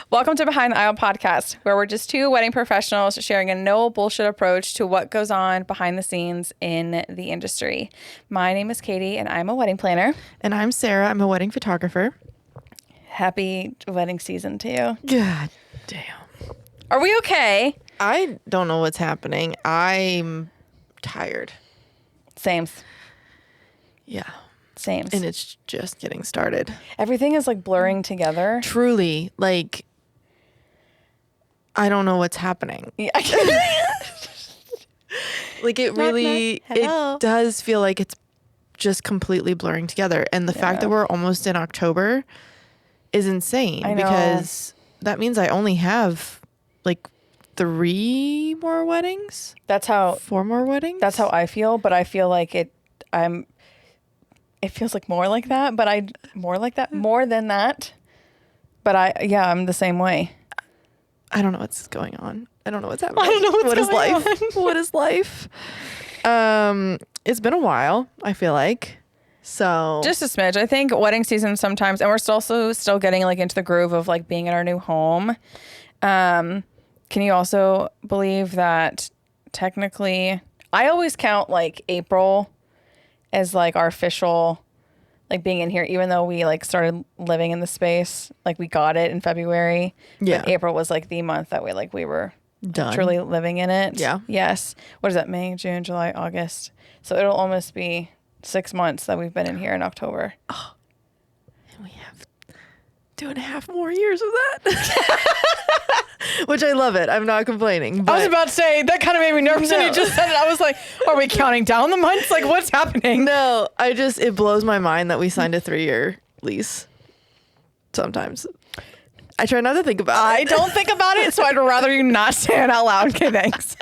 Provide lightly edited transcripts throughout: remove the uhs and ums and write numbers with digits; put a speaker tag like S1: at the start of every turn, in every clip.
S1: Welcome to Behind the Aisle podcast, where we're just two wedding professionals sharing a no bullshit approach to what goes on behind the scenes in the industry. My name is Katie, and I'm a wedding planner.
S2: And I'm Sarah. I'm a wedding photographer.
S1: Happy wedding season to you.
S2: God damn.
S1: Are we okay?
S2: I don't know what's happening. I'm tired.
S1: Sames.
S2: Yeah.
S1: Sames.
S2: And it's just getting started.
S1: Everything is like blurring together.
S2: Truly, like, I don't know what's happening.
S1: Yeah.
S2: Like, it really, it does feel like it's just completely blurring together. And the fact that we're almost in October is insane.
S1: I know.
S2: Because that means I only have like 3 more weddings.
S1: That's how
S2: 4 more weddings.
S1: That's how I feel, but I feel like it feels like more like that, but more than that. But I'm the same way.
S2: I don't know what's going on. I don't know what's happening.
S1: I don't know what's going
S2: on. What is life? It's been a while, I feel like. So
S1: just a smidge. I think wedding season sometimes, and we're still getting like into the groove of like being in our new home. Can you also believe that technically I always count like April as like our official like being in here, even though we like started living in the space, like we got it in February.
S2: Yeah.
S1: But April was like the month that we were
S2: done.
S1: Truly living in it.
S2: Yeah.
S1: Yes. What is that? May, June, July, August. So it'll almost be 6 months that we've been in here in October.
S2: Oh. And we have 2.5 more years of that. Which I love it. I'm not complaining. But
S1: I was about to say, that kind of made me nervous when you just said it. I was like, are we counting down the months? Like, what's happening?
S2: No, it blows my mind that we signed a 3-year lease. Sometimes. I try not to think about it.
S1: I don't think about it, so I'd rather you not say it out loud. Okay, thanks.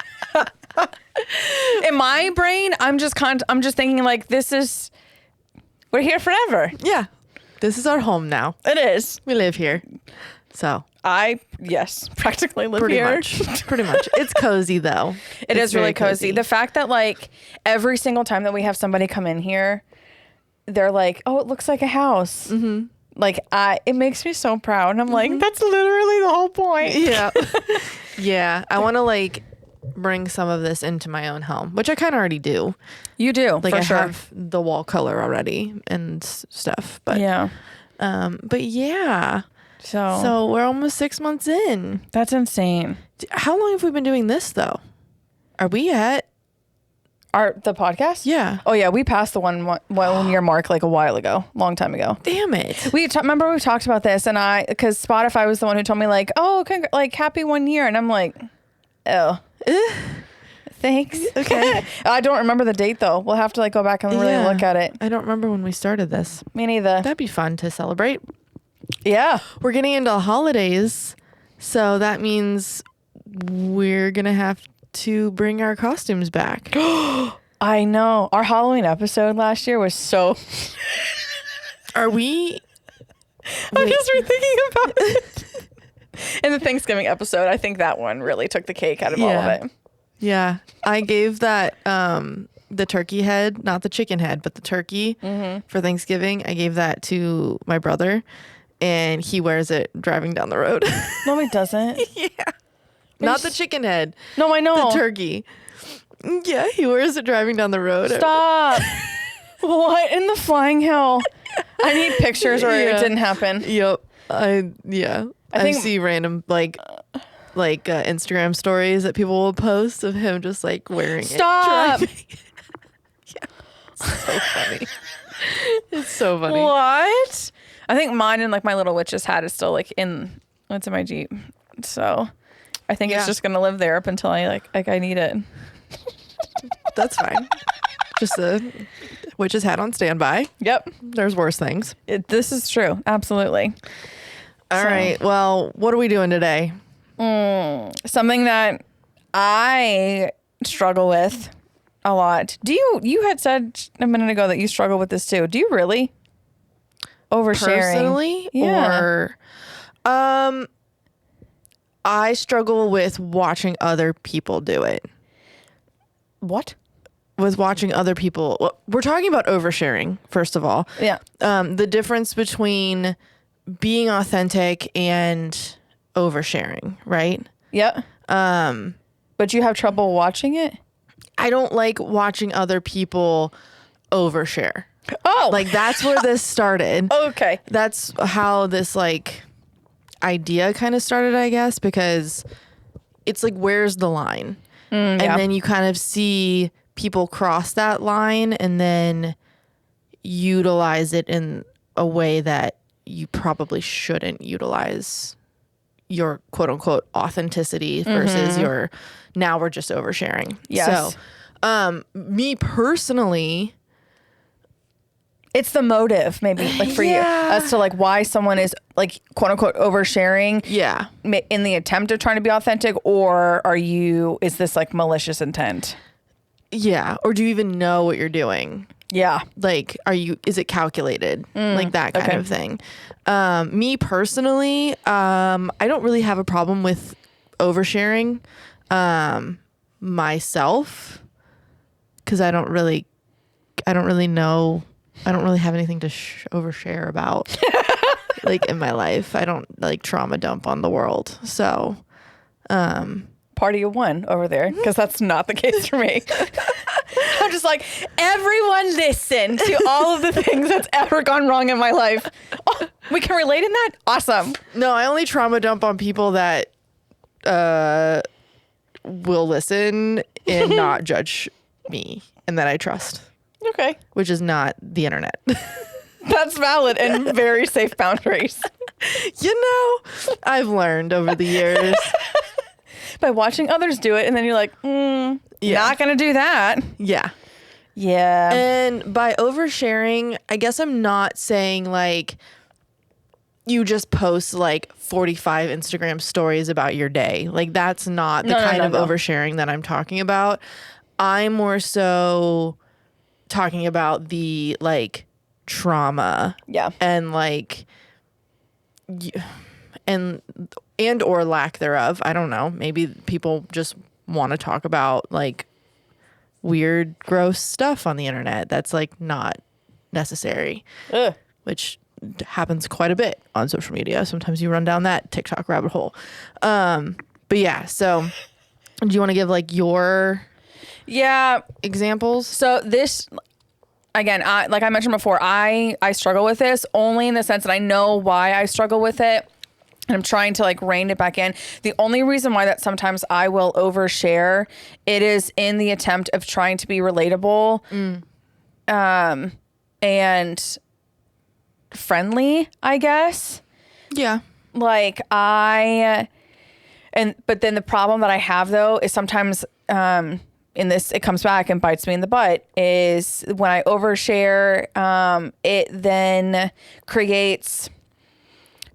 S1: In my brain, I'm just thinking like, we're here forever.
S2: Yeah. This is our home now.
S1: It is.
S2: We live here. So
S1: practically live
S2: pretty
S1: here.
S2: Pretty much. It's cozy though.
S1: It is really cozy. The fact that like every single time that we have somebody come in here, they're like, "Oh, it looks like a house." Mm-hmm. Like it makes me so proud. And I'm like, that's literally the whole point.
S2: Yeah. Yeah. I want to like bring some of this into my own home, which I kind of already do.
S1: You do,
S2: like
S1: for
S2: I
S1: sure.
S2: have the wall color already and stuff. But
S1: yeah.
S2: But yeah. So we're almost 6 months in.
S1: That's insane.
S2: How long have we been doing this though? Are we at
S1: the podcast?
S2: Yeah.
S1: Oh yeah, we passed the 1 year mark like a while ago, long time ago.
S2: Damn it.
S1: Remember we talked about this, and because Spotify was the one who told me like, oh, like happy 1 year, and I'm like, oh, thanks.
S2: Okay.
S1: I don't remember the date though. We'll have to like go back and really look at it.
S2: I don't remember when we started this.
S1: Me neither.
S2: That'd be fun to celebrate.
S1: Yeah.
S2: We're getting into the holidays, so that means we're going to have to bring our costumes back.
S1: I know. Our Halloween episode last year was so...
S2: Are we...
S1: I'm just rethinking about it. And the Thanksgiving episode, I think that one really took the cake out of all of it.
S2: Yeah. I gave that... the turkey head, not the chicken head, but the turkey for Thanksgiving. I gave that to my brother, and he wears it driving down the road.
S1: No, he doesn't.
S2: Yeah. Not the chicken head.
S1: No, I know.
S2: The turkey. Yeah, he wears it driving down the road.
S1: Stop. What in the flying hell? I need pictures or it didn't happen.
S2: Yep. I see random like Instagram stories that people will post of him just like wearing
S1: Stop.
S2: it. Yeah. So funny. It's so funny.
S1: What? I think mine and like my little witch's hat is still like it's in my Jeep. So I think it's just gonna live there up until I I need it.
S2: That's fine. Just a witch's hat on standby.
S1: Yep.
S2: There's worse things.
S1: This is true. Absolutely.
S2: All right. Well, what are we doing today?
S1: Something that I struggle with a lot. You had said a minute ago that you struggle with this too. Do you really? Oversharing.
S2: Personally?
S1: Yeah.
S2: Or I struggle with watching other people do it.
S1: What?
S2: With watching other people. Well, we're talking about oversharing, first of all.
S1: Yeah.
S2: The difference between being authentic and oversharing, right?
S1: Yeah. But you have trouble watching it?
S2: I don't like watching other people overshare.
S1: Oh.
S2: Like, that's where this started.
S1: Okay.
S2: That's how this, like, idea kind of started, I guess, because it's like, where's the line? And then you kind of see people cross that line and then utilize it in a way that you probably shouldn't utilize your quote unquote authenticity versus your, now we're just oversharing.
S1: Yes.
S2: So, me personally,
S1: it's the motive, maybe, like for you, as to like why someone is like quote unquote oversharing.
S2: Yeah.
S1: In the attempt of trying to be authentic, or is this like malicious intent?
S2: Yeah. Or do you even know what you're doing?
S1: Yeah.
S2: Like, is it calculated? Like that kind of thing. Me personally, I don't really have a problem with oversharing myself, because I don't really know. I don't really have anything to overshare about like in my life. I don't like trauma dump on the world. So,
S1: Party of one over there, because that's not the case for me. I'm just like, everyone listen to all of the things that's ever gone wrong in my life. Oh, we can relate in that? Awesome.
S2: no, I only trauma dump on people that will listen and not judge me and that I trust,
S1: Okay.
S2: which is not the internet.
S1: That's valid and very safe boundaries.
S2: You know, I've learned over the years.
S1: By watching others do it, and then you're like, not going to do that.
S2: Yeah.
S1: Yeah.
S2: And by oversharing, I guess I'm not saying like you just post like 45 Instagram stories about your day. Like, that's not the kind of oversharing that I'm talking about. I'm more so talking about the like trauma.
S1: Yeah.
S2: And like, and or lack thereof. I don't know. Maybe people just want to talk about like weird, gross stuff on the internet that's like not necessary, which happens quite a bit on social media. Sometimes you run down that TikTok rabbit hole. But yeah, so do you want to give like your examples?
S1: So this, again, like I mentioned before, I struggle with this only in the sense that I know why I struggle with it. And I'm trying to like rein it back in. The only reason why that sometimes I will overshare, it is in the attempt of trying to be relatable, and friendly, I guess.
S2: Yeah.
S1: Like but then the problem that I have though is sometimes, in this, it comes back and bites me in the butt, is when I overshare, it then creates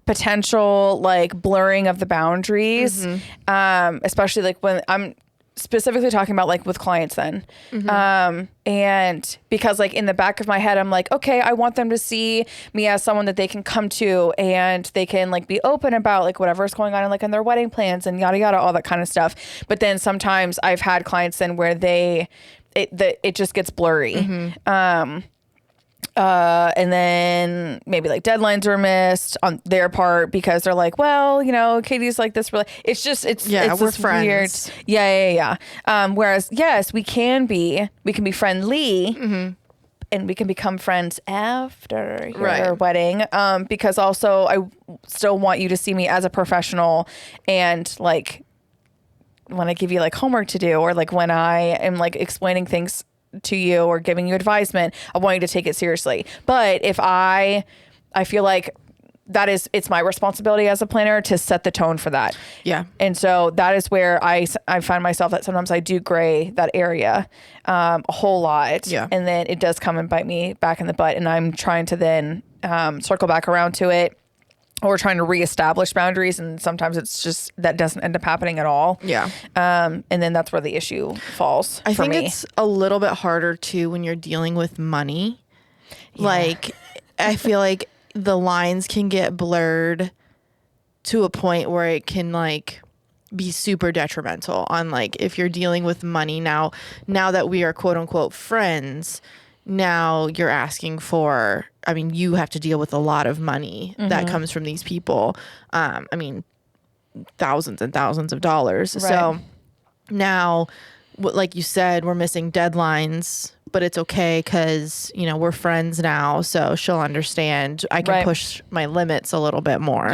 S1: potential like blurring of the boundaries, especially like when I'm specifically talking about like with clients then. And because like in the back of my head, I'm like, okay, I want them to see me as someone that they can come to and they can like be open about like whatever's going on in their wedding plans and yada, yada, all that kind of stuff. But then sometimes I've had clients then where it just gets blurry. And then maybe like deadlines are missed on their part because they're like, well, you know, Katie's like this. It's
S2: we're friends.
S1: Weird. Yeah. Whereas yes, we can be friendly, and we can become friends after your wedding. Because also I still want you to see me as a professional, and like when I give you like homework to do, or like when I am like explaining things to you or giving you advisement, I want you to take it seriously. But if I feel like it's my responsibility as a planner to set the tone for that. Yeah. And so that is where I find myself that sometimes I do gray that area a whole lot. Yeah. And then it does come and bite me back in the butt, and I'm trying to then circle back around to it, or trying to reestablish boundaries, and sometimes it's just that doesn't end up happening at all. Yeah. And then that's where the issue falls.
S2: I think it's a little bit harder too when you're dealing with money. Yeah. Like, I feel like the lines can get blurred to a point where it can like be super detrimental on like if you're dealing with money now that we are quote unquote friends. Now you're asking for, you have to deal with a lot of money that comes from these people. thousands and thousands of dollars.
S1: Right.
S2: So now, like you said, we're missing deadlines, but it's okay because, you know, we're friends now. So she'll understand. I can push my limits a little bit more.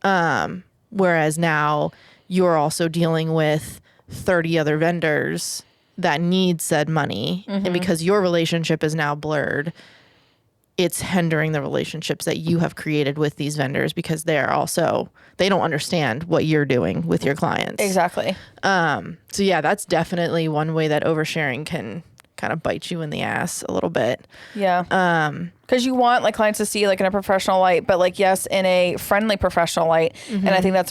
S1: Yep.
S2: Whereas now you're also dealing with 30 other vendors that need said money. And because your relationship is now blurred, it's hindering the relationships that you have created with these vendors because they don't understand what you're doing with your clients.
S1: Exactly.
S2: So yeah, that's definitely one way that oversharing can kind of bite you in the ass a little bit.
S1: Yeah. Because you want like clients to see like in a professional light, but like, yes, in a friendly professional light. And I think that's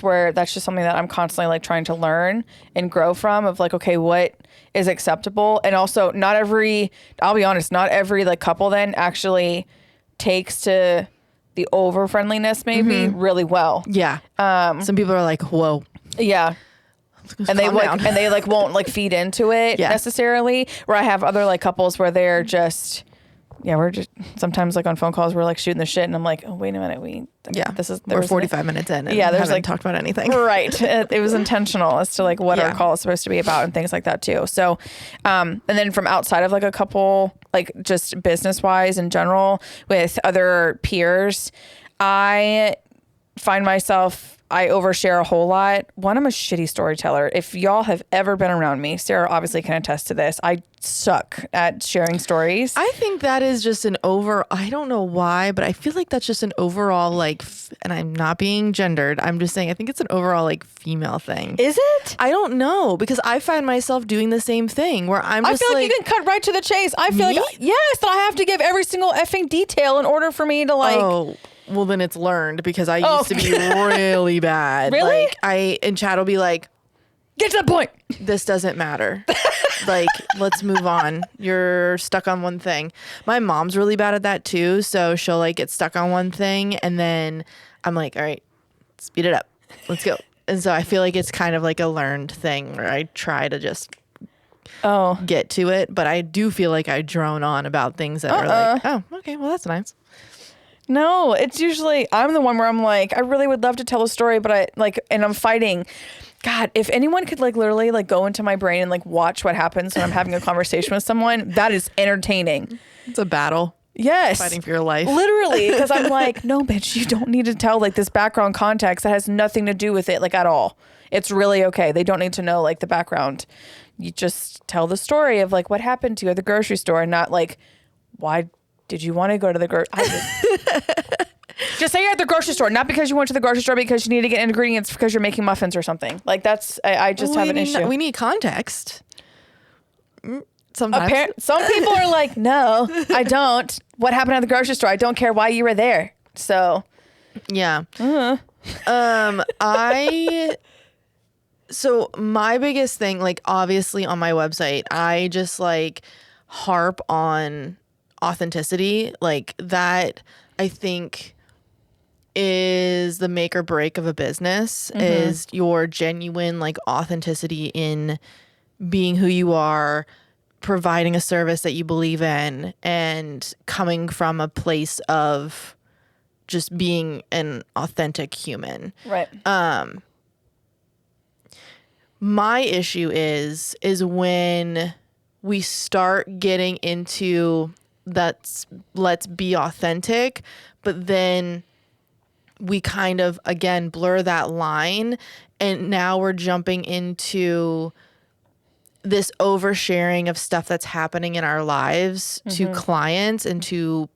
S1: just something that I'm constantly like trying to learn and grow from of like, okay, what is acceptable? And also I'll be honest, not every like couple then actually takes to the over friendliness maybe really well.
S2: Yeah. Some people are like, whoa.
S1: Yeah. And they won't like feed into it necessarily. Where I have other like couples where they're just, we're just sometimes like on phone calls we're like shooting the shit and I'm like, oh wait a minute, we're
S2: 45 minutes in and
S1: there's
S2: haven't
S1: like
S2: talked about anything.
S1: Right. It was intentional as to like what our call is supposed to be about and things like that too. So, and then from outside of like a couple, like just business wise in general with other peers, I find myself, I overshare a whole lot. One, I'm a shitty storyteller. If y'all have ever been around me, Sarah obviously can attest to this. I suck at sharing stories.
S2: I think that is just I don't know why, but I feel like that's just an overall like, and I'm not being gendered. I'm just saying, I think it's an overall like female thing.
S1: Is it?
S2: I don't know because I find myself doing the same thing where I feel
S1: like you can cut right to the chase. I feel like, yes, that I have to give every single effing detail in order for me to like.
S2: Oh. Well, then it's learned because I used to be really bad.
S1: Really?
S2: Like and Chad will be like,
S1: get to the point.
S2: This doesn't matter. Like, let's move on. You're stuck on one thing. My mom's really bad at that too. So she'll like get stuck on one thing. And then I'm like, all right, speed it up. Let's go. And so I feel like it's kind of like a learned thing where I try to just get to it. But I do feel like I drone on about things that are like, oh, okay, well, that's nice.
S1: No, it's usually I'm the one where I'm like, I really would love to tell a story, but and I'm fighting. God, if anyone could like literally like go into my brain and like watch what happens when I'm having a conversation with someone, that is entertaining.
S2: It's a battle.
S1: Yes.
S2: Fighting for your life.
S1: Literally, because I'm like, no, bitch, you don't need to tell like this background context that has nothing to do with it like at all. It's really okay. They don't need to know like the background. You just tell the story of like what happened to you at the grocery store and not like, why did you want to go to the grocery? Just say you're at the grocery store, not because you went to the grocery store because you need to get ingredients because you're making muffins or something. Like that's, I just have an issue.
S2: We need context. Sometimes.
S1: Some people are like, no, I don't. What happened at the grocery store? I don't care why you were there. So.
S2: Yeah. So my biggest thing, like obviously on my website, I just like harp on authenticity. Like that I think is the make or break of a business is your genuine like authenticity in being who you are, providing a service that you believe in, and coming from a place of just being an authentic human.
S1: Right.
S2: My issue is when we start getting into let's be authentic, but then we kind of again blur that line, and now we're jumping into this oversharing of stuff that's happening in our lives to clients and to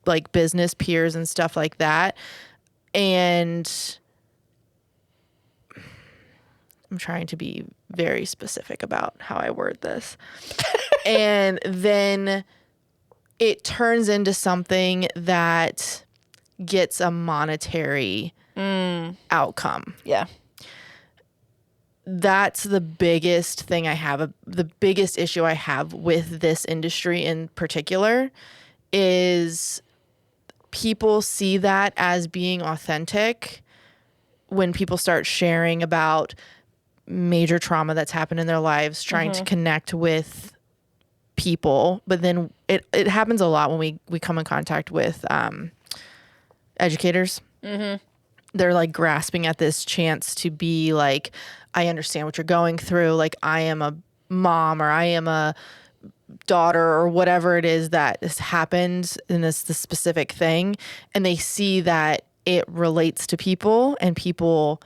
S2: like business peers and stuff like that. And I'm trying to be very specific about how I word this. And then it turns into something that gets a monetary outcome.
S1: Yeah.
S2: That's the biggest thing I have. The biggest issue I have with this industry in particular is people see that as being authentic when people start sharing about major trauma that's happened in their lives, trying to connect with people. But then it happens a lot when we come in contact with educators. they're like grasping at this chance to be like, I understand what you're going through. Like, I am a mom, or I am a daughter, or whatever it is that has happened in this specific thing. And they see that it relates to people, and people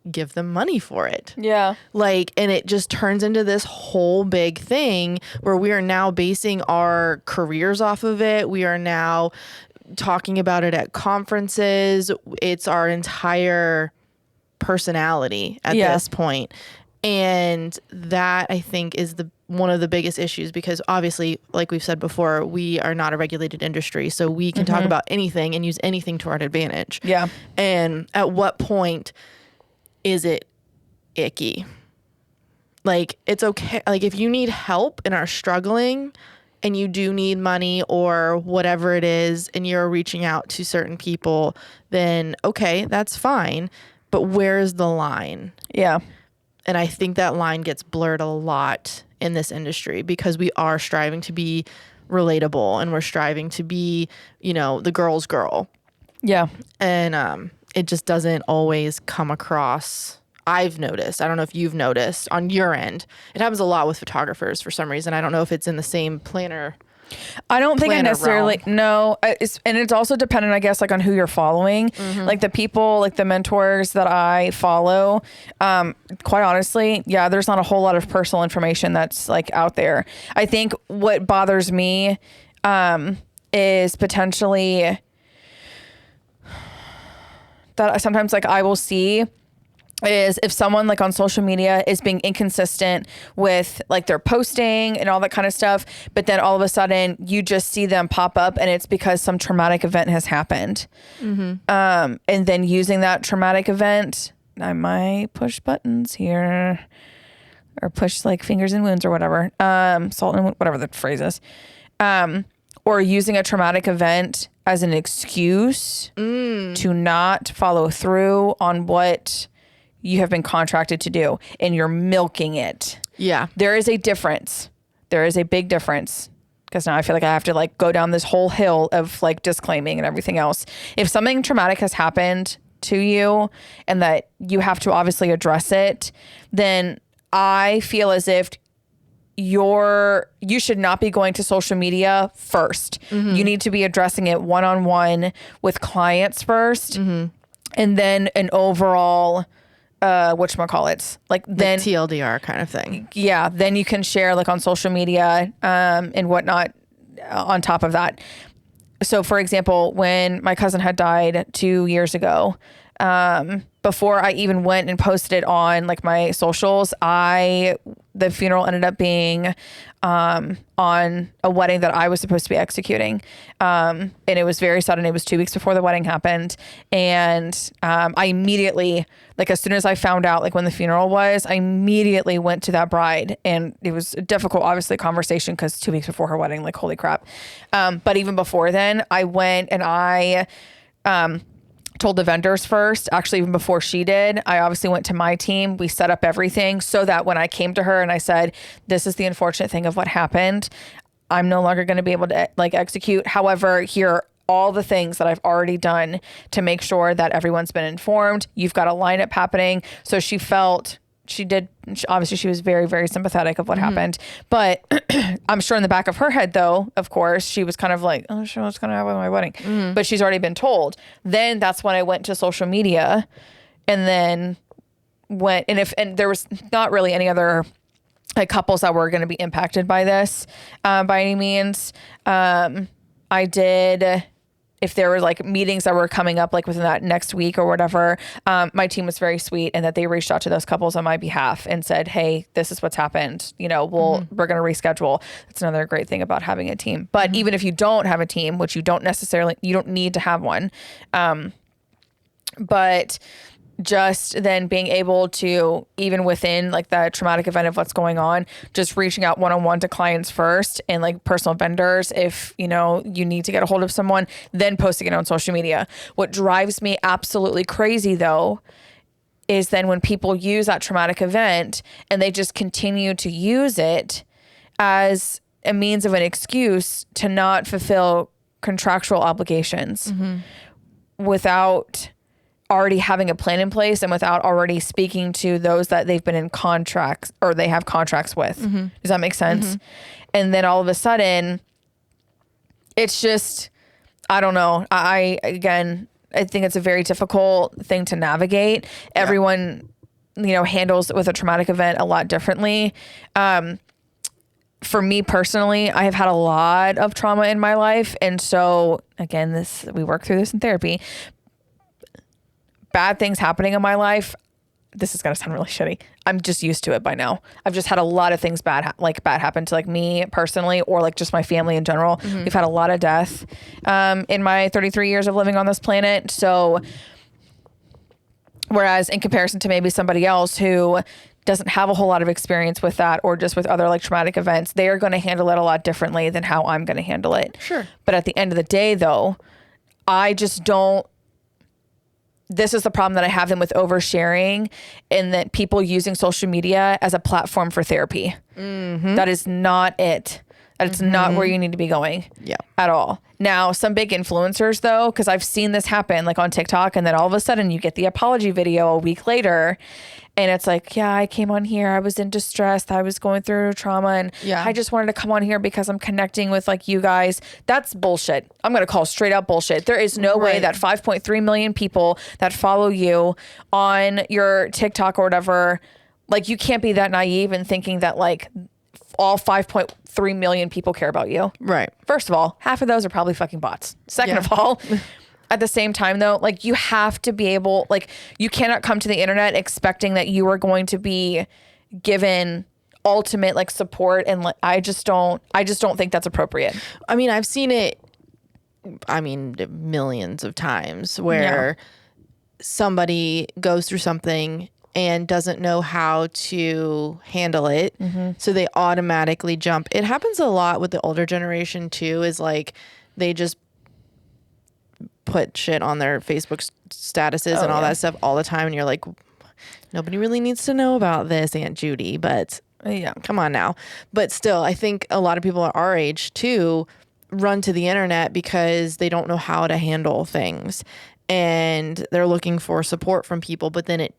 S2: give them money for it.
S1: Yeah.
S2: Like, and it just turns into this whole big thing where we are now basing our careers off of it. We are now talking about it at conferences. It's our entire personality at this point. And that, I think, is one of the biggest issues, because obviously, like we've said before, we are not a regulated industry, so we can talk about anything and use anything to our advantage.
S1: Yeah.
S2: And at what point is it icky? Like, it's okay. Like, if you need help and are struggling and you do need money or whatever it is, and you're reaching out to certain people, then okay, that's fine. But where's the line?
S1: Yeah.
S2: And I think that line gets blurred a lot in this industry, because we are striving to be relatable, and we're striving to be, the girl's girl.
S1: Yeah.
S2: And it just doesn't always come across. I've noticed. I don't know if you've noticed on your end. It happens a lot with photographers for some reason. I don't know if it's in the same planner.
S1: I don't think I necessarily
S2: realm.
S1: no. And it's also dependent, I guess, like on who you're following. Like the people, like the mentors that I follow. Quite honestly, yeah, there's not a whole lot of personal information that's like out there. I think what bothers me is potentially that sometimes like I will see is if someone like on social media is being inconsistent with like their posting and all that kind of stuff, but then all of a sudden you just see them pop up and it's because some traumatic event has happened. And then using that traumatic event, I might push buttons here or push like fingers in wounds or whatever, salt and whatever the phrase is, or using a traumatic event as an excuse to not follow through on what you have been contracted to do, and you're milking it.
S2: Yeah.
S1: There is a difference. There is a big difference, because now I feel like I have to like go down this whole hill of like disclaiming and everything else. If something traumatic has happened to you and that you have to obviously address it, then I feel as if you should not be going to social media first. You need to be addressing it one-on-one with clients first, and then an overall whatchamacallits, like then
S2: TLDR kind of thing.
S1: Yeah. Then you can share like on social media, and whatnot on top of that. So for example, when my cousin had died 2 years ago, before I even went and posted it on like my socials, the funeral ended up being on a wedding that I was supposed to be executing. And it was very sudden. It was 2 weeks before the wedding happened. And I immediately, like as soon as I found out like when the funeral was, I immediately went to that bride. And it was a difficult, obviously, conversation because 2 weeks before her wedding, like holy crap. But even before then, I went and I told the vendors first, actually even before she did. I obviously went to my team. We set up everything so that when I came to her and I said, this is the unfortunate thing of what happened, I'm no longer going to be able to like execute. However, here are all the things that I've already done to make sure that everyone's been informed. You've got a lineup happening. So obviously she was very, very sympathetic of what happened, but I'm sure in the back of her head though, of course, she was kind of like, oh, sure, what's going to happen with my wedding? But she's already been told. Then that's when I went to social media and then went, and there was not really any other like couples that were going to be impacted by this, by any means. I did, if there were like meetings that were coming up like within that next week or whatever, my team was very sweet and that they reached out to those couples on my behalf and said, hey, this is what's happened. We're going to reschedule. That's another great thing about having a team. But even if you don't have a team, which you don't need to have one. But just then being able to, even within like the traumatic event of what's going on, just reaching out one-on-one to clients first and like personal vendors. If, you need to get a hold of someone, then posting it on social media. What drives me absolutely crazy though, is then when people use that traumatic event and they just continue to use it as a means of an excuse to not fulfill contractual obligations. without already having a plan in place and without already speaking to those that they've been in contracts or they have contracts with. Does that make sense? And then all of a sudden it's just, I don't know. I think it's a very difficult thing to navigate. Everyone, handles with a traumatic event a lot differently. For me personally, I have had a lot of trauma in my life. And so again, we work through this in therapy. Bad things happening in my life. This is going to sound really shitty. I'm just used to it by now. I've just had a lot of things bad happen to like me personally, or like just my family in general. We've had a lot of death in my 33 years of living on this planet. So whereas in comparison to maybe somebody else who doesn't have a whole lot of experience with that, or just with other like traumatic events, they are going to handle it a lot differently than how I'm going to handle it.
S2: Sure.
S1: But at the end of the day though, I just don't, this is the problem that I have then with oversharing, and that people using social media as a platform for therapy. That is not it. That's not where you need to be going at all. Now, some big influencers though, because I've seen this happen like on TikTok, and then all of a sudden you get the apology video a week later. And it's like, yeah, I came on here. I was in distress. I was going through trauma. And I just wanted to come on here because I'm connecting with like you guys. That's bullshit. I'm going to call straight out bullshit. There is no way that 5.3 million people that follow you on your TikTok or whatever, like you can't be that naive and thinking that like all 5.3 million people care about you.
S2: Right.
S1: First of all, half of those are probably fucking bots. Second of all, at the same time though, like you have to be able, like you cannot come to the internet expecting that you are going to be given ultimate like support. And like, I just don't think that's appropriate.
S2: I mean, I've seen it, millions of times where somebody goes through something and doesn't know how to handle it. So they automatically jump. It happens a lot with the older generation too, is like they just put shit on their Facebook statuses and all that stuff all the time. And you're like, nobody really needs to know about this, Aunt Judy, but come on now. But still, I think a lot of people at our age too run to the internet because they don't know how to handle things and they're looking for support from people. But then it,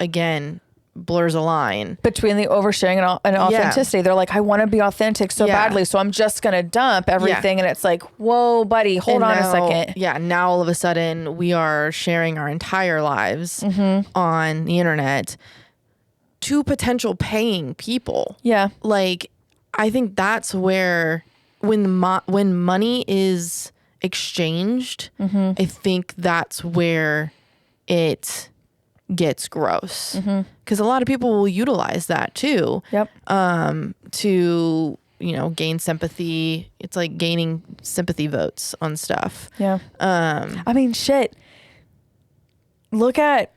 S2: again, blurs a line
S1: between the oversharing and authenticity. They're like, I want to be authentic so badly, so I'm just gonna dump everything. And it's like, whoa, buddy, hold on a second.
S2: Now all of a sudden we are sharing our entire lives on the internet to potential paying people. Like I think that's where when money is exchanged, I think that's where it gets gross, because a lot of people will utilize that too. To gain sympathy. It's like gaining sympathy votes on stuff. I mean, shit. Look at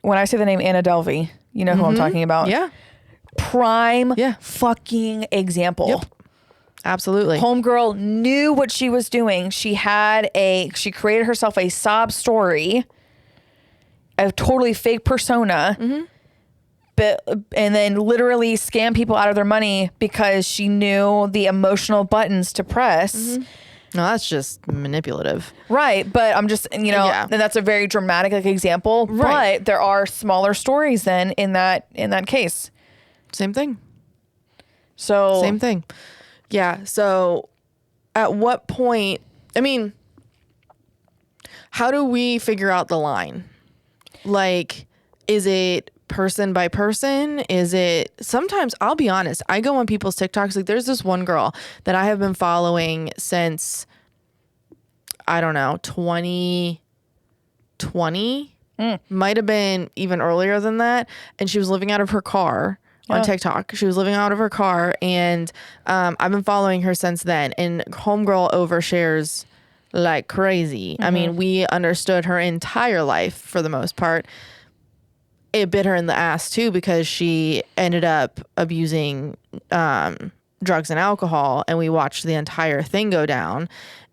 S2: when I say the name Anna Delvey, you know who I'm talking about. Prime fucking example. Absolutely.
S1: Homegirl knew what she was doing. She created herself a sob story, a totally fake persona, and then literally scam people out of their money because she knew the emotional buttons to press.
S2: No, that's just manipulative.
S1: Right. But I'm just, and that's a very dramatic example, but there are smaller stories then in that case.
S2: Same thing.
S1: So
S2: same thing. Yeah. So at what point, how do we figure out the line? Like, is it person by person? Is it sometimes, I'll be honest, I go on people's TikToks. Like there's this one girl that I have been following since, I don't know, 2020, might have been even earlier than that. And she was living out of her car on TikTok. She was living out of her car, and I've been following her since then. And homegirl overshares like crazy. I mean, we understood her entire life for the most part. It bit her in the ass too, because she ended up abusing drugs and alcohol, and we watched the entire thing go down,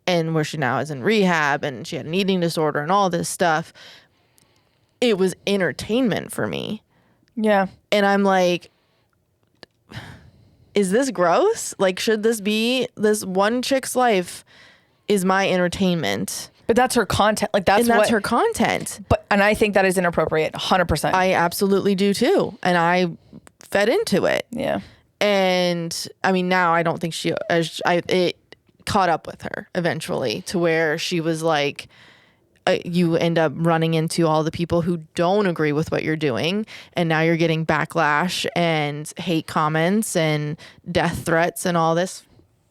S2: and where she now is in rehab, and she had an eating disorder and all this stuff. It was entertainment for me. And I'm like, is this gross? Like, should this be this one chick's life is my entertainment?
S1: But that's her content. Like that's
S2: her content.
S1: And I think that is inappropriate. 100%.
S2: I absolutely do too. And I fed into it.
S1: Yeah.
S2: And I mean, now I don't think it caught up with her eventually to where she was like, you end up running into all the people who don't agree with what you're doing. And now you're getting backlash and hate comments and death threats and all this.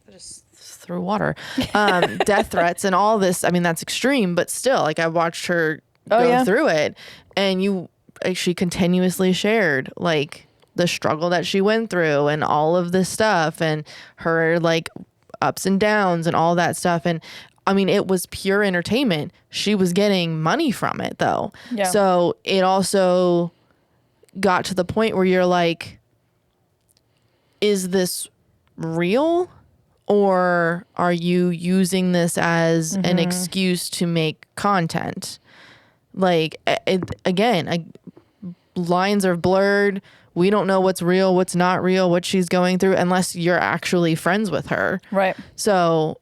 S2: I just threw water. Death threats and all this. I mean, that's extreme, but still, like, I watched her go through it. And she continuously shared, like, the struggle that she went through and all of this stuff and her, like, ups and downs and all that stuff. And I mean, it was pure entertainment. She was getting money from it, though. Yeah. So it also got to the point where you're like, is this real? Or are you using this as an excuse to make content? Like, again, lines are blurred. We don't know what's real, what's not real, what she's going through, unless you're actually friends with her.
S1: Right.
S2: So...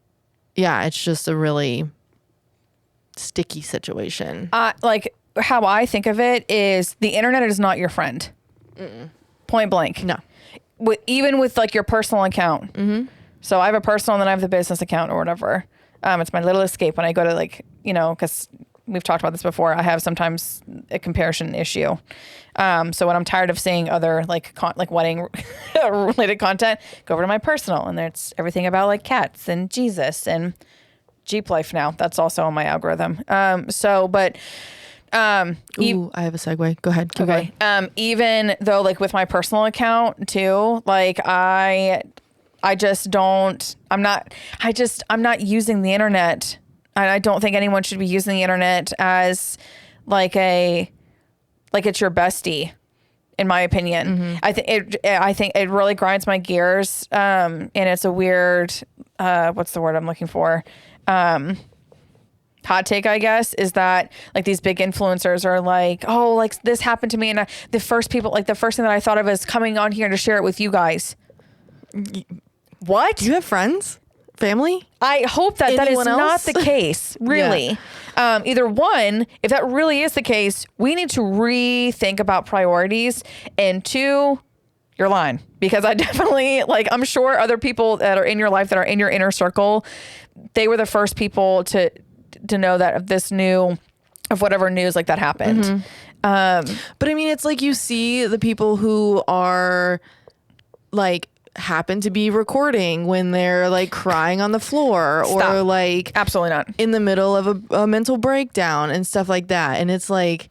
S2: yeah, it's just a really sticky situation.
S1: Like, how I think of it is the internet is not your friend. Point blank.
S2: No.
S1: Even with, like, your personal account. Mm-hmm. So I have a personal and then I have the business account or whatever. It's my little escape when I go to, like, because we've talked about this before. I have sometimes a comparison issue. So when I'm tired of seeing other like wedding related content, go over to my personal, and there's everything about like cats and Jesus and Jeep life now. That's also on my algorithm. I have a
S2: segue. Go ahead. Keep going.
S1: Even though like with my personal account too, like I'm not using the internet. I don't think anyone should be using the internet as like it's your bestie, in my opinion. Mm-hmm. I think it really grinds my gears. And it's a weird, what's the word I'm looking for? Hot take, I guess, is that like these big influencers are like, oh, like this happened to me. And the first thing that I thought of is coming on here to share it with you guys. What?
S2: Do you have friends? Family?
S1: I hope that is not the case, really. Yeah. Either one, if that really is the case, we need to rethink about priorities. And two, you're lying. Because I definitely, like, I'm sure other people that are in your life, that are in your inner circle, they were the first people to know that of whatever news like that happened.
S2: Mm-hmm. But I mean, it's like you see the people who are like, happen to be recording when they're like crying on the floor or like
S1: absolutely not
S2: in the middle of a mental breakdown and stuff like that. And it's like,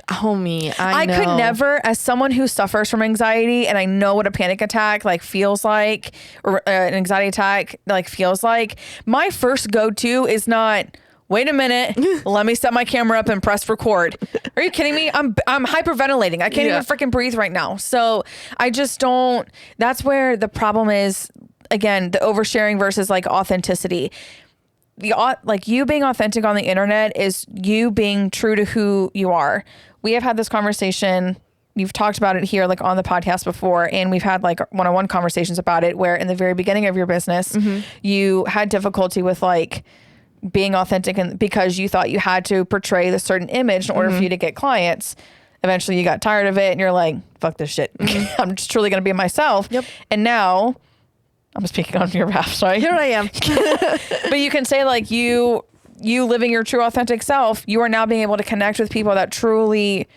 S2: homie, I know.
S1: Could never, as someone who suffers from anxiety, and I know what a panic attack like feels like, or an anxiety attack like feels like, my first go-to is not, wait a minute, let me set my camera up and press record. Are you kidding me? I'm hyperventilating. I can't even freaking breathe right now. So I just don't, that's where the problem is, again, the oversharing versus like authenticity. Like you being authentic on the internet is you being true to who you are. We have had this conversation. You've talked about it here, like on the podcast before, and we've had like one-on-one conversations about it where in the very beginning of your business, you had difficulty with like being authentic, and because you thought you had to portray this certain image in order for you to get clients. Eventually you got tired of it and you're like, fuck this shit. I'm just truly going to be myself. Yep. And now I'm speaking on your behalf. Sorry.
S2: Here I am.
S1: But you can say like you living your true authentic self, you are now being able to connect with people that truly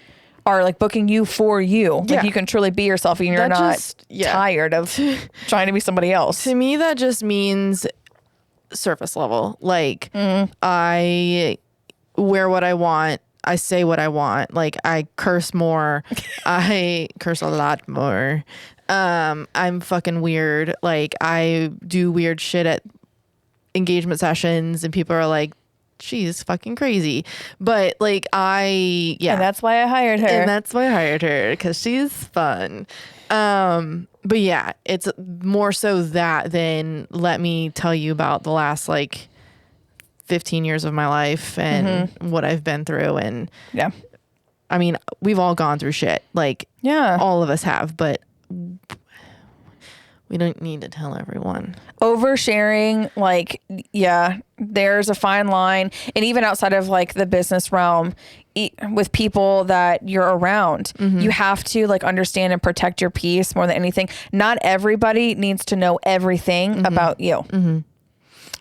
S1: are like booking you for you. Like you can truly be yourself and you're not tired of trying to be somebody else.
S2: To me, that just means surface level. Like I wear what I want. I say what I want. Like I curse more. I curse a lot more. I'm fucking weird. Like I do weird shit at engagement sessions and people are like, she's fucking crazy. But like And
S1: that's why I hired her.
S2: Because she's fun. But yeah, it's more so that than let me tell you about the last like 15 years of my life and what I've been through. And I mean, we've all gone through shit. Like all of us have, but we don't need to tell everyone.
S1: Oversharing, like, yeah, there's a fine line. And even outside of like the business realm, with people that you're around, you have to like understand and protect your peace more than anything. Not everybody needs to know everything about you.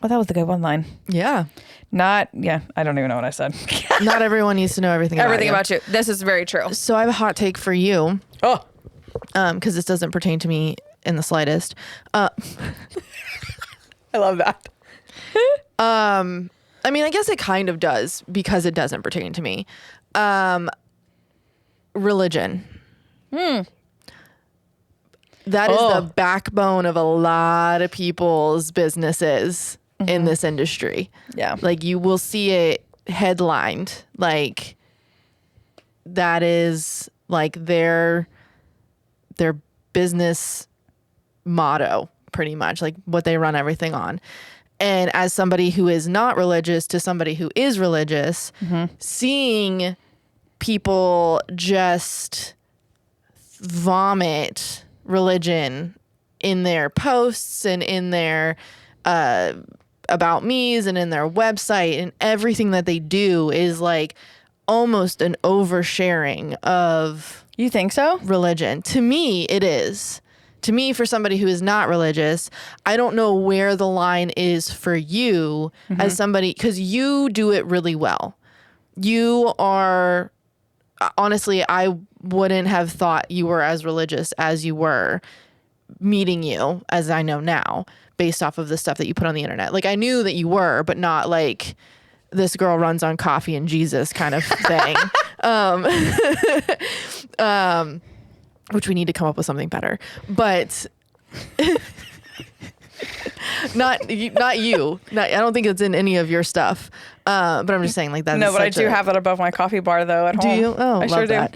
S1: Oh, that was the good one line.
S2: Yeah.
S1: I don't even know what I said.
S2: Not everyone needs to know everything
S1: about you. This is very true.
S2: So I have a hot take for you.
S1: Oh.
S2: Because this doesn't pertain to me in the slightest.
S1: I love that.
S2: I mean, I guess it kind of does because it doesn't pertain to me. Religion. That is the backbone of a lot of people's businesses in this industry.
S1: Yeah.
S2: Like you will see it headlined. Like that is like their business motto, pretty much, like what they run everything on. And as somebody who is not religious to somebody who is religious, seeing people just vomit religion in their posts and in their about me's and in their website, and everything that they do is like almost an oversharing of
S1: You think so?
S2: religion. To me, it is. To me, for somebody who is not religious, I don't know where the line is for you as somebody, because you do it really well. You are, honestly, I wouldn't have thought you were as religious as you were meeting you, as I know now, based off of the stuff that you put on the internet. Like, I knew that you were, but not like this girl runs on coffee and Jesus kind of thing. Which we need to come up with something better, but not you. I don't think it's in any of your stuff. But I'm just saying like that.
S1: No, but I do have it above my coffee bar though at home.
S2: Do you? Oh,
S1: I
S2: love
S1: sure
S2: that.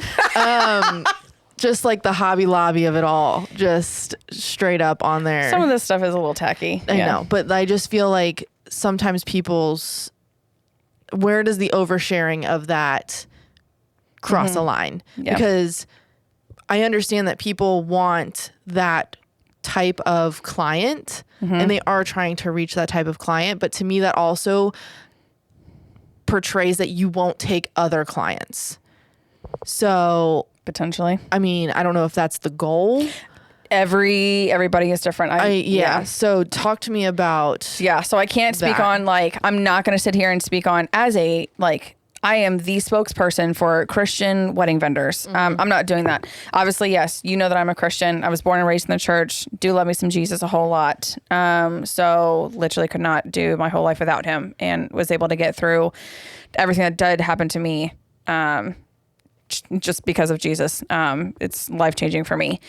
S2: Just like the Hobby Lobby of it all, just straight up on there.
S1: Some of this stuff is a little tacky.
S2: I know, but I just feel like sometimes where does the oversharing of that cross a line?
S1: Yeah.
S2: Because I understand that people want that type of client and they are trying to reach that type of client. But to me, that also portrays that you won't take other clients. So
S1: Potentially.
S2: I mean, I don't know if that's the goal.
S1: Everybody is different.
S2: Yeah. So talk to me about.
S1: Yeah. So I can't speak on like, I'm not going to sit here and speak on as a, like, I am the spokesperson for Christian wedding vendors. I'm not doing that. Obviously, yes, you know that I'm a Christian. I was born and raised in the church. Do love me some Jesus a whole lot. So literally could not do my whole life without him, and was able to get through everything that did happen to me just because of Jesus. It's life-changing for me.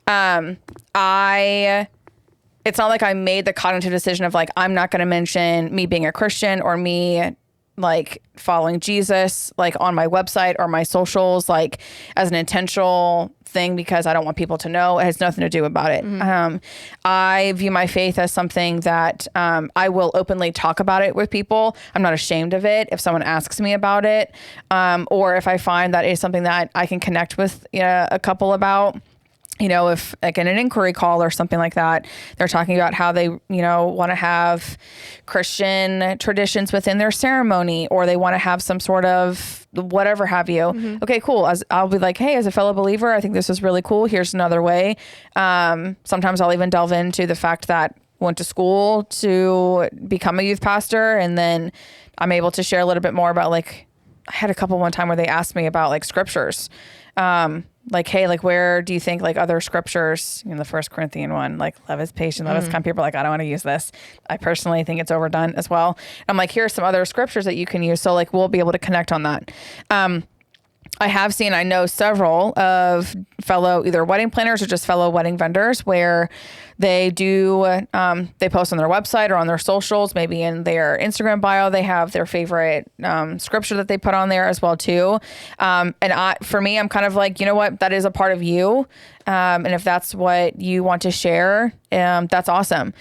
S1: It's not like I made the cognitive decision of like, I'm not going to mention me being a Christian or me like following Jesus, like on my website or my socials, like as an intentional thing because I don't want people to know. It has nothing to do about it. I view my faith as something that I will openly talk about it with people. I'm not ashamed of it if someone asks me about it, or if I find that it's something that I can connect with a couple about. You know, if like in an inquiry call or something like that, they're talking about how they, want to have Christian traditions within their ceremony, or they want to have some sort of whatever have you. Okay, cool. I'll be like, hey, as a fellow believer, I think this is really cool. Here's another way. Sometimes I'll even delve into the fact that went to school to become a youth pastor. And then I'm able to share a little bit more about like, I had a couple one time where they asked me about like scriptures. Like, hey, like, where do you think like other scriptures in the 1 Corinthians 1, like love is patient, love is kind, people are like, I don't want to use this. I personally think it's overdone as well. I'm like, here's some other scriptures that you can use. So like, we'll be able to connect on that. I know several of fellow either wedding planners or just fellow wedding vendors where they do, they post on their website or on their socials, maybe in their Instagram bio, they have their favorite scripture that they put on there as well too. For me, I'm kind of like, you know what, that is a part of you. And if that's what you want to share, that's awesome.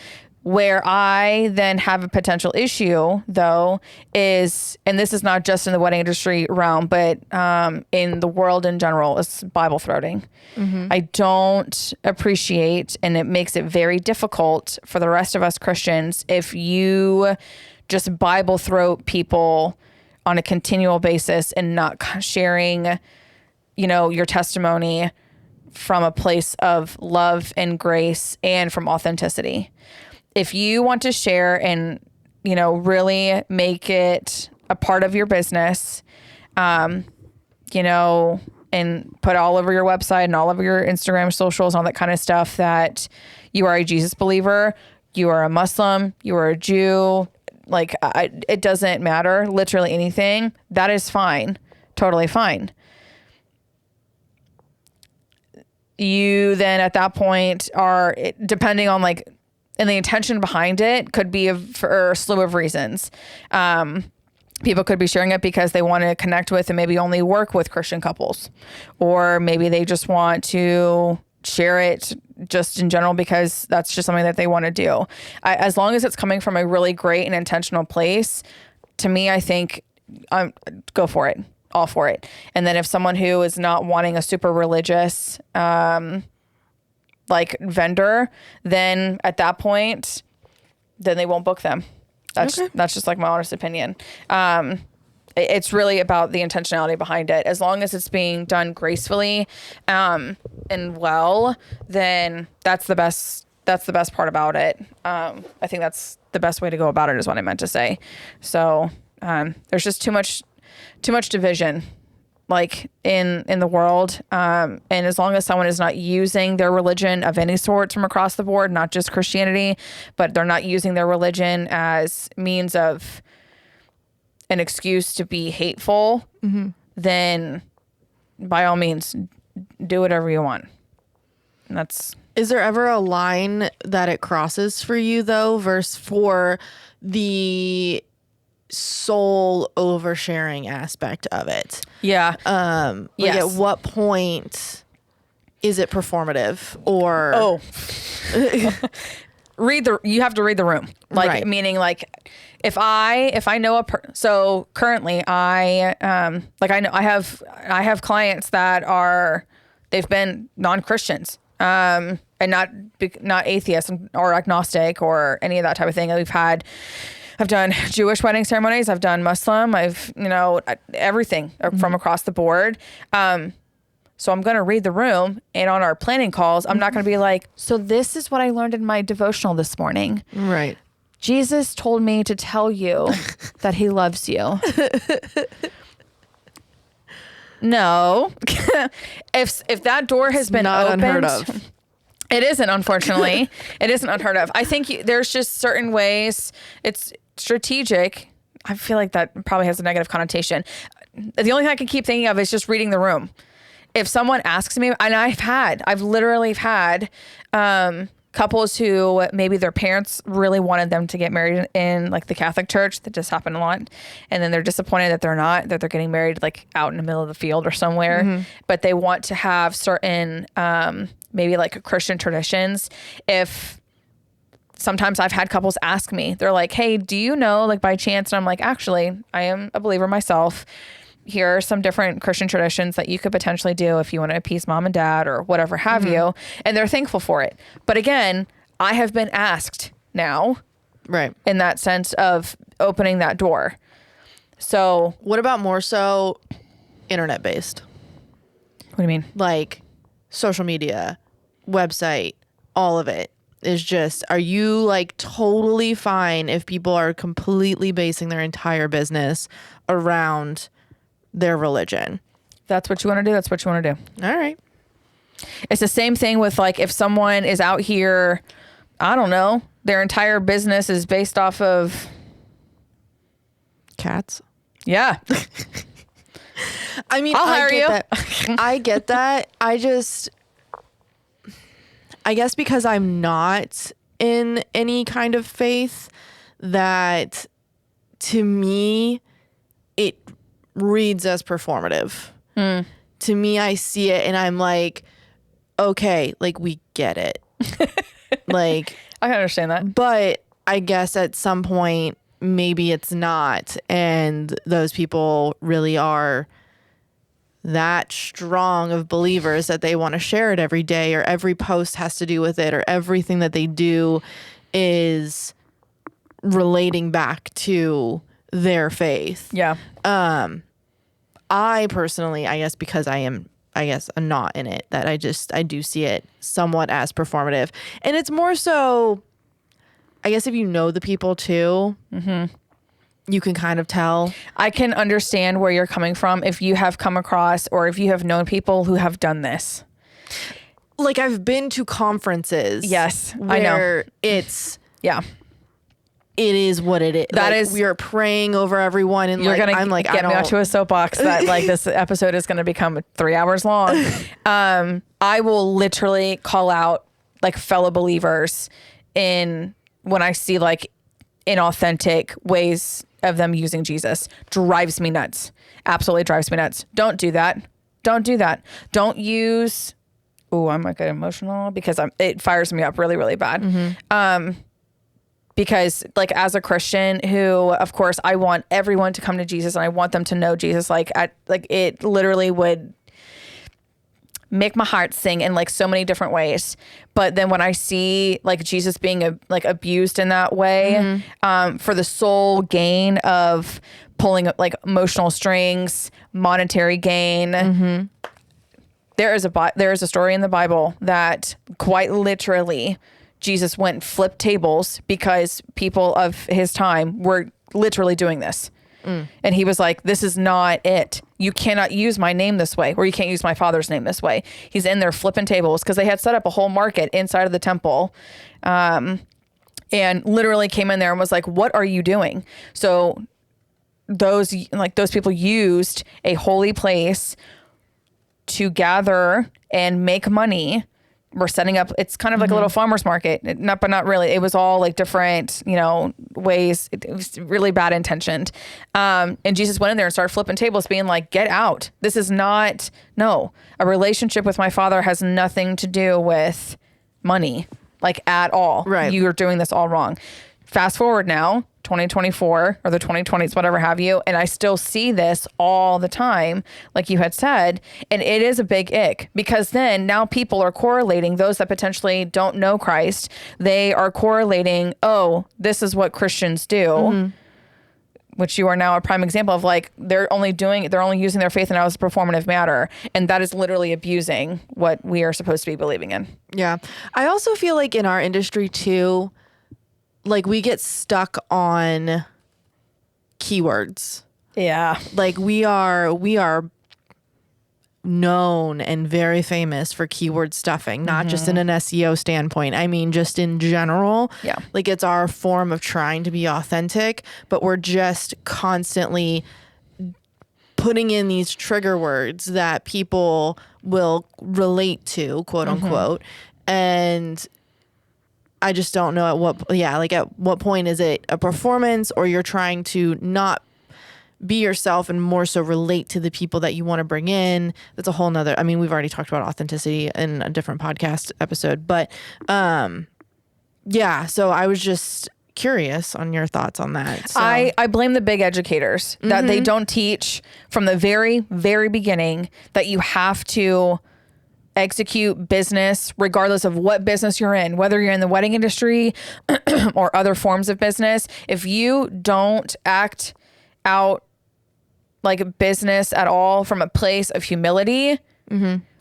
S1: Where I then have a potential issue, though, is, and this is not just in the wedding industry realm, but in the world in general, is Bible throating. I don't appreciate, and it makes it very difficult for the rest of us Christians if you just Bible throat people on a continual basis and not sharing, your testimony from a place of love and grace and from authenticity. If you want to share and, really make it a part of your business, and put all over your website and all over your Instagram socials, all that kind of stuff, that you are a Jesus believer, you are a Muslim, you are a Jew, it doesn't matter, literally anything, that is fine. Totally fine. You then at that point are, depending on and the intention behind it could be for a slew of reasons. People could be sharing it because they want to connect with and maybe only work with Christian couples, or maybe they just want to share it just in general because that's just something that they want to do. As long as it's coming from a really great and intentional place, to me, I think go for it, all for it. And then if someone who is not wanting a super religious, vendor, then at that point, then they won't book them. That's just my honest opinion. It's really about the intentionality behind it. As long as it's being done gracefully, and well, then that's the best part about it. I think that's the best way to go about it, is what I meant to say. So, there's just too much division in the world. And as long as someone is not using their religion of any sort from across the board, not just Christianity, but they're not using their religion as means of an excuse to be hateful, then by all means, do whatever you want. And
S2: is there ever a line that it crosses for you, though, versus for the soul oversharing aspect of it?
S1: Yeah.
S2: Yes. At what point is it performative, or
S1: you have to read the room,
S2: right.
S1: Meaning if I know so currently I know I have clients that they've been non-Christians, and not atheists or agnostic or any of that type of thing. I've done Jewish wedding ceremonies. I've done Muslim. I've, everything from across the board. So I'm going to read the room, and on our planning calls, I'm not going to be like, so this is what I learned in my devotional this morning.
S2: Right.
S1: Jesus told me to tell you that he loves you. No. If that door has been
S2: not
S1: opened,
S2: unheard of.
S1: It isn't, unfortunately. It isn't unheard of. I think there's just certain ways it's strategic. I feel like that probably has a negative connotation. The only thing I can keep thinking of is just reading the room. If someone asks me, and I've literally had couples who maybe their parents really wanted them to get married in the Catholic Church. That just happened a lot. And then they're disappointed that they're not, that they're getting married out in the middle of the field or somewhere. But they want to have certain maybe Christian traditions. If sometimes I've had couples ask me, they're like, hey, do you know, by chance? And I'm like, actually, I am a believer myself. Here are some different Christian traditions that you could potentially do if you want to appease mom and dad or whatever have you. And they're thankful for it. But again, I have been asked now,
S2: right,
S1: in that sense of opening that door. So
S2: what about more so internet based?
S1: What do you mean?
S2: Social media, website, all of it is just, are you totally fine if people are completely basing their entire business around their religion?
S1: That's what you want to do. That's what you want to do.
S2: All right.
S1: It's the same thing with if someone is out here, I don't know, their entire business is based off of
S2: cats.
S1: Yeah.
S2: I mean,
S1: I'll hire you.
S2: I get that. I guess because I'm not in any kind of faith, that to me, it reads as performative. To me, I see it and I'm like, okay, we get it.
S1: I can understand that.
S2: But I guess at some point, maybe it's not. And those people really are that strong of believers that they want to share it every day, or every post has to do with it, or everything that they do is relating back to their faith.
S1: Yeah.
S2: I personally, I guess because I'm not in it, that I do see it somewhat as performative. And it's more so, I guess, if you know the people too, you can kind of tell.
S1: I can understand where you're coming from if you have come across or if you have known people who have done this.
S2: Like, I've been to conferences.
S1: Yes,
S2: where
S1: I know.
S2: It's...
S1: Yeah.
S2: It is what it is.
S1: That
S2: like,
S1: is...
S2: we are praying over everyone, and
S1: you're
S2: like,
S1: gonna
S2: I'm like,
S1: get me out to a soapbox that like this episode is going to become 3 hours long. I will literally call out like fellow believers when I see like inauthentic ways of them using Jesus. Drives me nuts. Absolutely drives me nuts. Don't do that. Don't do that. Don't use... Oh, I might get emotional because it fires me up really, really bad. Because like as a Christian who, of course, I want everyone to come to Jesus and I want them to know Jesus. Like it literally would make my heart sing in like so many different ways. But then when I see like Jesus being like abused in that way, for the sole gain of pulling like emotional strings, monetary gain, there is a story in the Bible that quite literally Jesus went and flipped tables because people of his time were literally doing this. And he was like, this is not it. You cannot use my name this way, or you can't use my father's name this way. He's in there flipping tables because they had set up a whole market inside of the temple. And literally came in there and was like, what are you doing? So those people used a holy place to gather and make money. We're setting up, it's kind of like a little farmer's market, but not really. It was all like different, ways. It was really bad intentioned. And Jesus went in there and started flipping tables being like, get out. This is not, no, a relationship with my father has nothing to do with money, like at all.
S2: Right.
S1: You're doing this all wrong. Fast forward now, 2024 or the 2020s, whatever have you. And I still see this all the time, like you had said. And it is a big ick because then now people are correlating, those that potentially don't know Christ, they are correlating, oh, this is what Christians do, which you are now a prime example of. Like they're only using their faith now as a performative matter. And that is literally abusing what we are supposed to be believing in.
S2: Yeah. I also feel like in our industry too, like we get stuck on keywords.
S1: Yeah.
S2: Like we are known and very famous for keyword stuffing, not just in an SEO standpoint. I mean, just in general.
S1: Yeah.
S2: Like it's our form of trying to be authentic, but we're just constantly putting in these trigger words that people will relate to, quote unquote. And I just don't know at what point is it a performance, or you're trying to not be yourself and more so relate to the people that you want to bring in. That's a whole nother, I mean, we've already talked about authenticity in a different podcast episode, but so I was just curious on your thoughts on that. So.
S1: I blame the big educators that they don't teach from the very, very beginning that you have to execute business regardless of what business you're in, whether you're in the wedding industry or other forms of business. If you don't act out like business at all from a place of humility,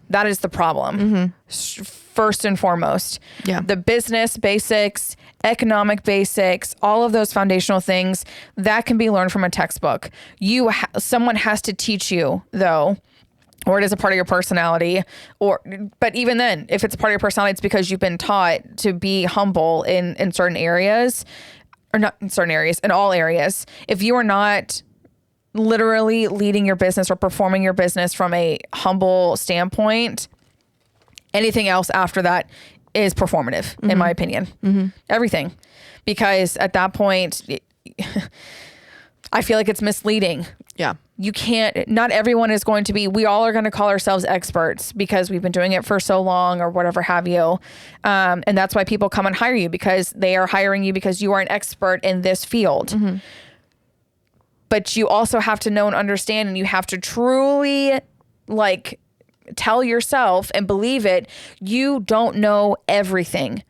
S1: that is the problem. First and foremost.
S2: Yeah.
S1: The business basics, economic basics, all of those foundational things that can be learned from a textbook. Someone has to teach you though, or it is a part of your personality, but even then, if it's a part of your personality, it's because you've been taught to be humble in certain areas, or not in certain areas, in all areas. If you are not literally leading your business or performing your business from a humble standpoint, anything else after that is performative, in my opinion. Everything. Because at that point, I feel like it's misleading.
S2: Yeah.
S1: You can't, not everyone is going to be, we all are going to call ourselves experts because we've been doing it for so long or whatever have you. And that's why people come and hire you, because they are hiring you because you are an expert in this field. Mm-hmm. But you also have to know and understand, and you have to truly like tell yourself and believe it. You don't know everything.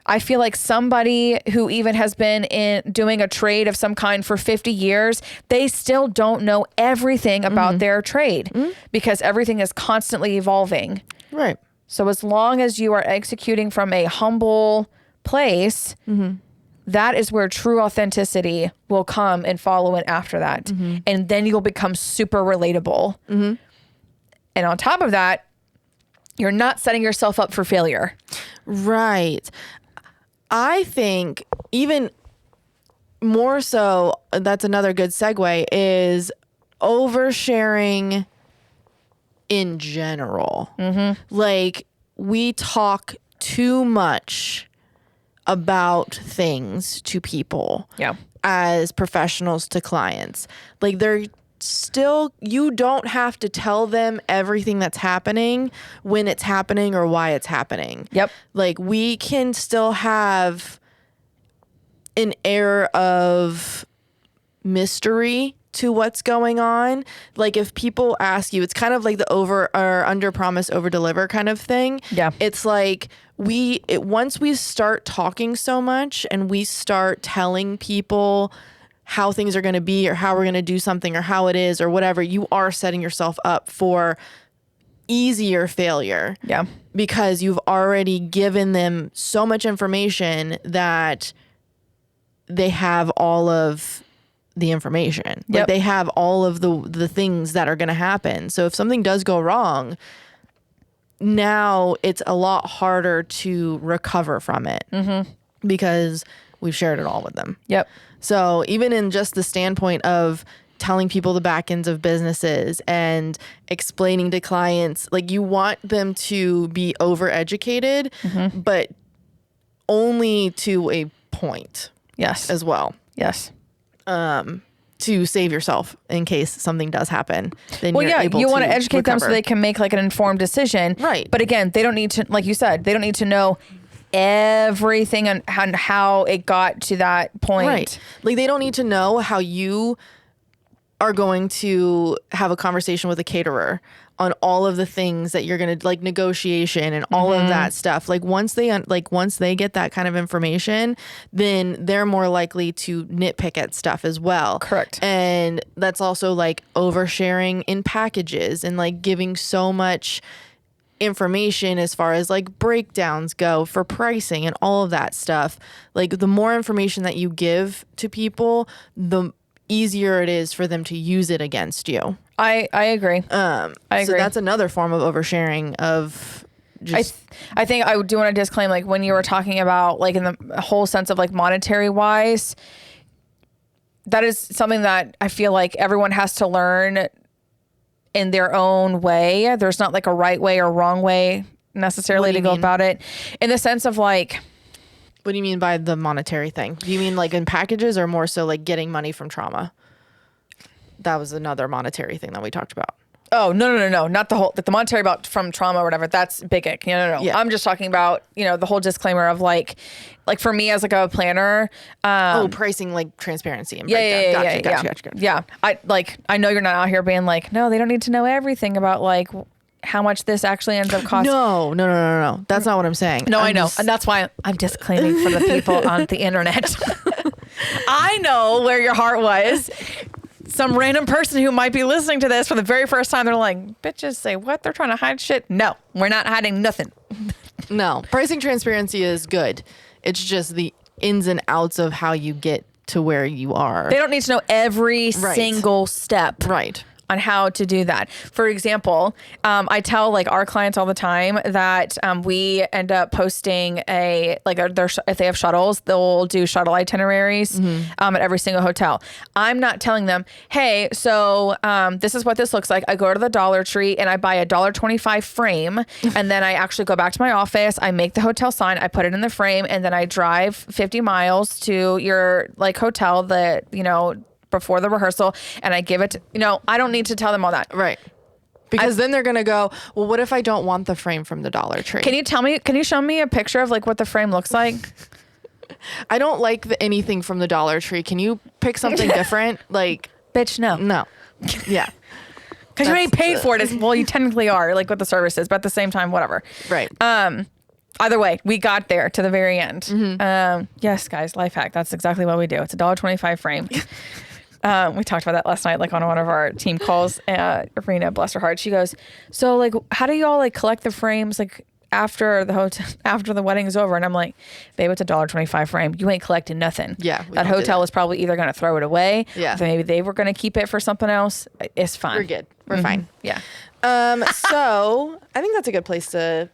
S1: I feel like somebody who even has been in doing a trade of some kind for 50 years, they still don't know everything about their trade because everything is constantly evolving.
S2: Right.
S1: So as long as you are executing from a humble place, that is where true authenticity will come and follow in after that. And then you'll become super relatable. And on top of that, you're not setting yourself up for failure.
S2: Right. I think even more so, that's another good segue, is oversharing in general. Like, we talk too much about things to people as professionals to clients. Like, they're still, you don't have to tell them everything that's happening, when it's happening, or why it's happening.
S1: Yep.
S2: Like, we can still have an air of mystery to what's going on. Like, if people ask you, it's kind of like the over or under promise, over deliver kind of thing.
S1: Yeah.
S2: It's like once we start talking so much and we start telling people how things are going to be, or how we're going to do something, or how it is, or whatever, you are setting yourself up for easier failure.
S1: Yeah.
S2: Because you've already given them so much information that they have all of the information.
S1: Yep.
S2: Like, they have all of the things that are going to happen. So if something does go wrong, now it's a lot harder to recover from it because we've shared it all with them.
S1: Yep.
S2: So even in just the standpoint of telling people the back ends of businesses and explaining to clients, like, you want them to be overeducated, but only to a point.
S1: Yes.
S2: As well.
S1: Yes.
S2: To save yourself in case something does happen. Then
S1: Well,
S2: you're able
S1: you want to
S2: to
S1: educate them so
S2: recover.
S1: they can make like an informed decision.
S2: Right.
S1: But again, they don't need to, like you said, they don't need to know everything on how it got to that point.
S2: Right. Like, they don't need to know how you are going to have a conversation with a caterer on all of the things that you're going to, like, negotiation and all of that stuff. Like, once they get that kind of information, then they're more likely to nitpick at stuff as well.
S1: Correct.
S2: And that's also like oversharing in packages and like giving so much information as far as like breakdowns go for pricing and all of that stuff. Like, the more information that you give to people, the easier it is for them to use it against you.
S1: I agree.
S2: I agree. So that's another form of oversharing of just...
S1: I think I do want to disclaim, like, when you were talking about, like, in the whole sense of, like, monetary wise, that is something that I feel like everyone has to learn in their own way. There's not like a right way or wrong way necessarily to go about it, in the sense of, like...
S2: What do you mean by the monetary thing? Do you mean like in packages, or more so like getting money from trauma? That was another monetary thing that we talked about.
S1: Oh, no. Not the whole, the monetary about from trauma or whatever. That's big ick. No.
S2: Yeah.
S1: I'm just talking about, the whole disclaimer of like for me as like a planner.
S2: Pricing, like transparency and breakdown. Gotcha.
S1: Yeah. I know you're not out here being like, no, they don't need to know everything about like how much this actually ends up costing.
S2: No. That's not what I'm saying.
S1: No, I know. And that's why I'm disclaiming for the people on the internet. I know where your heart was. Some random person who might be listening to this for the very first time, they're like, bitches say what? They're trying to hide shit? No, we're not hiding nothing.
S2: No, pricing transparency is good. It's just the ins and outs of how you get to where you are.
S1: They don't need to know every single step.
S2: Right.
S1: On how to do that. For example, I tell like our clients all the time that we end up posting if they have shuttles, they'll do shuttle itineraries at every single hotel. I'm not telling them, hey, so this is what this looks like. I go to the Dollar Tree and I buy a $1.25 frame, and then I actually go back to my office. I make the hotel sign, I put it in the frame, and then I drive 50 miles to your like hotel that before the rehearsal, and I give it to, I don't need to tell them all that.
S2: Right. Because then they're going to go, well, what if I don't want the frame from the Dollar Tree?
S1: Can you show me a picture of like what the frame looks like?
S2: I don't like anything from the Dollar Tree. Can you pick something different? Like,
S1: bitch, no.
S2: Yeah.
S1: Because you ain't paid for it. Well, you technically are, like with the services, but at the same time, whatever.
S2: Right.
S1: Either way, we got there to the very end. Yes, guys, life hack. That's exactly what we do. It's a $1.25 frame. We talked about that last night, like on one of our team calls. Rena, bless her heart, she goes, so like, how do you all like collect the frames like after the wedding is over? And I'm like, babe, it's a $1.25 frame. You ain't collecting nothing.
S2: Yeah.
S1: That hotel is probably either going to throw it away.
S2: Yeah.
S1: Or maybe they were going to keep it for something else. It's fine.
S2: We're good. We're fine.
S1: Yeah.
S2: So I think that's a good place to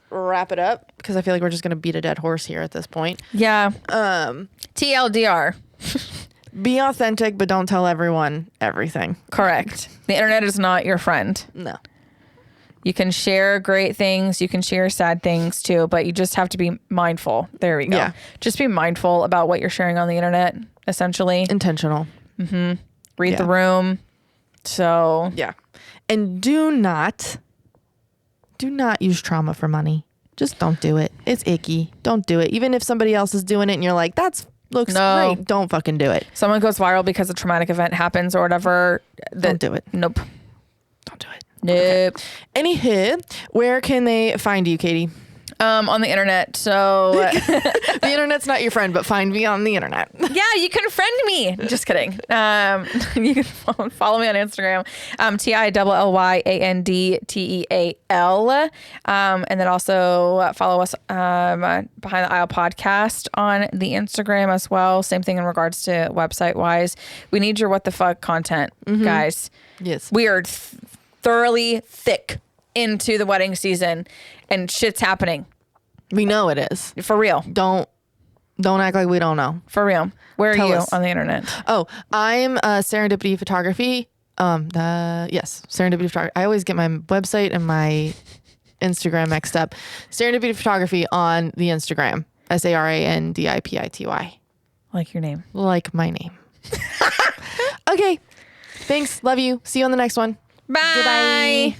S2: wrap it up because I feel like we're just going to beat a dead horse here at this point.
S1: Yeah. TLDR.
S2: Be authentic, but don't tell everyone everything.
S1: Correct. The internet is not your friend.
S2: No.
S1: You can share great things. You can share sad things too, but you just have to be mindful. There we go.
S2: Yeah.
S1: Just be mindful about what you're sharing on the internet, essentially.
S2: Intentional.
S1: Read the room. So.
S2: Yeah. And do not use trauma for money. Just don't do it. It's icky. Don't do it. Even if somebody else is doing it and you're like, looks great. Don't fucking do it.
S1: Someone goes viral because a traumatic event happens or whatever.
S2: Don't do it.
S1: Nope.
S2: Don't do it.
S1: Nope.
S2: Okay. Anywho, where can they find you, Katie?
S1: On the internet. So
S2: the internet's not your friend, but find me on the internet.
S1: Yeah, you can friend me. Just kidding. You can follow me on Instagram. TILLYANDTEAL. And then also follow us Behind the Aisle podcast on the Instagram as well. Same thing in regards to website wise. We need your what the fuck content, guys.
S2: Yes.
S1: We are thoroughly thick into the wedding season and shit's happening.
S2: We know it is.
S1: For real.
S2: Don't act like we don't know.
S1: For real. Where
S2: Tell
S1: are you
S2: us.
S1: on the internet?
S2: Oh, I'm Serendipity Photography. Serendipity Photography. I always get my website and my Instagram mixed up. Serendipity Photography on the Instagram. SARANDIPITY.
S1: Like your name.
S2: Like my name. Okay. Thanks. Love you. See you on the next one.
S1: Bye.
S2: Goodbye.